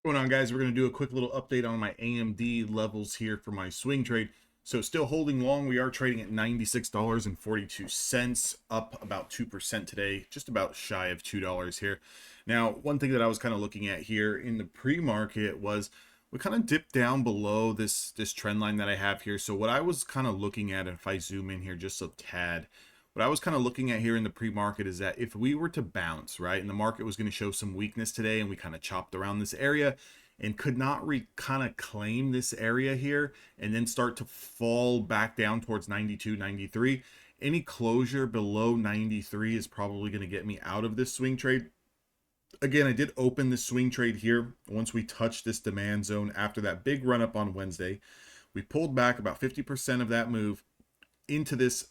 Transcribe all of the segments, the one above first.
Going on, guys? We're going to do a quick little update on my AMD levels here for my swing trade. So still holding long. We are trading at $96.42, up about 2% today, just about shy of $2 here. Now, one thing that I was kind of looking at here in the pre-market was we kind of dipped down below this trend line that I have here. So what I was kind of looking at, if I zoom in here just a tad, what I was kind of looking at here in the pre-market is that if we were to bounce, right, and the market was going to show some weakness today, and we kind of chopped around this area and could not kind of claim this area here and then start to fall back down towards 92, 93, any closure below 93 is probably going to get me out of this swing trade. Again, I did open the swing trade here once we touched this demand zone after that big run up on Wednesday. We pulled back about 50% of that move into this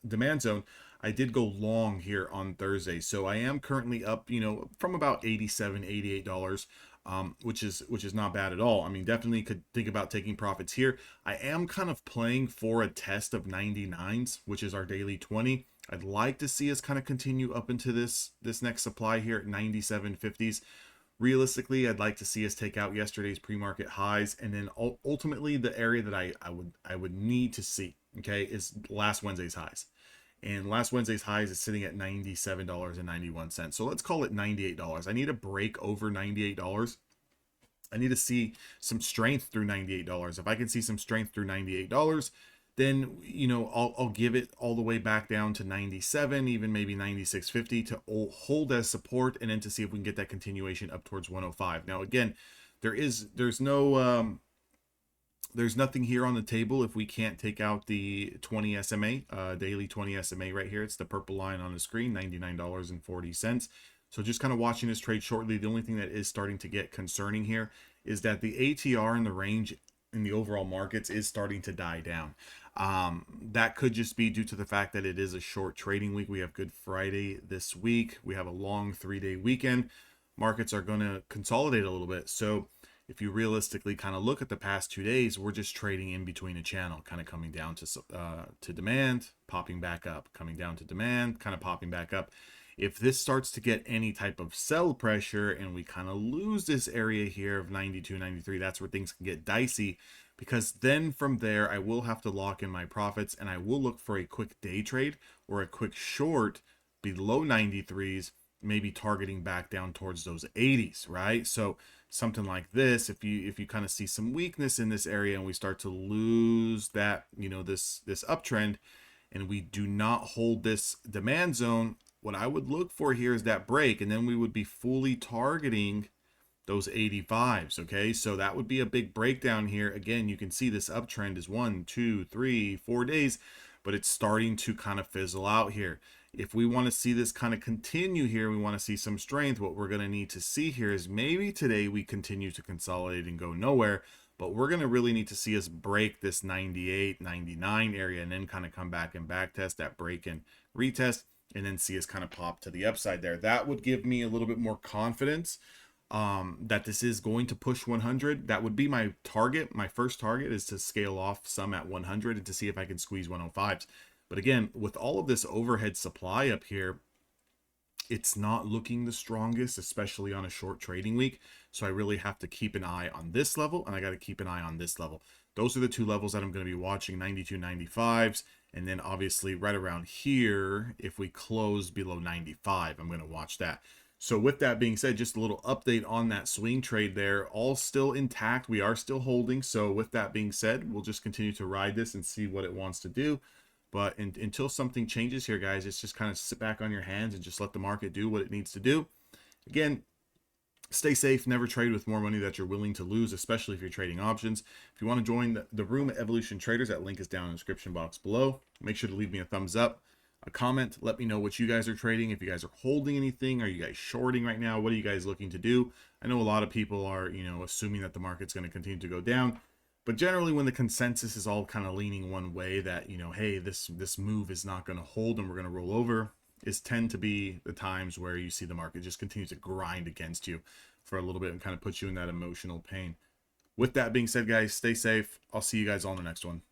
demand zone. I did go long here on Thursday, so I am currently up, from about $87, $88, which is not bad at all. I mean, definitely could think about taking profits here. I am kind of playing for a test of 99s, which is our daily 20. I'd like to see us kind of continue up into this next supply here at 97.50s. Realistically, I'd like to see us take out yesterday's pre-market highs, and then ultimately the area that I would need to see, okay, is last Wednesday's highs. And last Wednesday's highs is sitting at $97.91. So let's call it $98. I need a break over $98. I need to see some strength through $98. If I can see some strength through $98, then I'll give it all the way back down to 97, even maybe 96.50 to hold as support, and then to see if we can get that continuation up towards 105. Now again, there's nothing here on the table if we can't take out the 20 SMA, daily 20 SMA right here. It's the purple line on the screen, $99.40. So just kind of watching this trade shortly. The only thing that is starting to get concerning here is that the ATR in the range in the overall markets is starting to die down. That could just be due to the fact that it is a short trading week. We have Good Friday this week. We have a long 3-day weekend. Markets are going to consolidate a little bit. So if you realistically kind of look at the past 2 days, we're just trading in between a channel, kind of coming down to demand, popping back up, coming down to demand, kind of popping back up. If this starts to get any type of sell pressure and we kind of lose this area here of 92, 93, that's where things can get dicey, because then from there I will have to lock in my profits, and I will look for a quick day trade or a quick short below 93s, maybe targeting back down towards those 80s, right? So something like this, if you kind of see some weakness in this area and we start to lose that, this uptrend, and we do not hold this demand zone, what I would look for here is that break, and then we would be fully targeting those 85s. Okay, so that would be a big breakdown here. Again, you can see this uptrend is 1, 2, 3, 4 days, but it's starting to kind of fizzle out here. If we want to see this kind of continue here, we want to see some strength, what we're going to need to see here is maybe today we continue to consolidate and go nowhere, but we're going to really need to see us break this 98, 99 area, and then kind of come back and back test that break and retest, and then see us kind of pop to the upside there. That would give me a little bit more confidence that this is going to push 100. That would be my target. My first target is to scale off some at 100 and to see if I can squeeze 105s. But again, with all of this overhead supply up here, it's not looking the strongest, especially on a short trading week. So I really have to keep an eye on this level, and I got to keep an eye on this level. Those are the two levels that I'm going to be watching, 92, 95s. And then obviously right around here, if we close below 95, I'm going to watch that. So with that being said, just a little update on that swing trade there, all still intact. We are still holding. So with that being said, we'll just continue to ride this and see what it wants to do. But until something changes here, guys, it's just kind of sit back on your hands and just let the market do what it needs to do. Again, stay safe. Never trade with more money that you're willing to lose, especially if you're trading options. If you want to join the room at Evolution Traders, that link is down in the description box below. Make sure to leave me a thumbs up, a comment. Let me know what you guys are trading. If you guys are holding anything, are you guys shorting right now? What are you guys looking to do? I know a lot of people are, assuming that the market's going to continue to go down. But generally, when the consensus is all kind of leaning one way, that, hey, this move is not going to hold and we're going to roll over, is tend to be the times where you see the market just continue to grind against you for a little bit and kind of put you in that emotional pain. With that being said, guys, stay safe. I'll see you guys on the next one.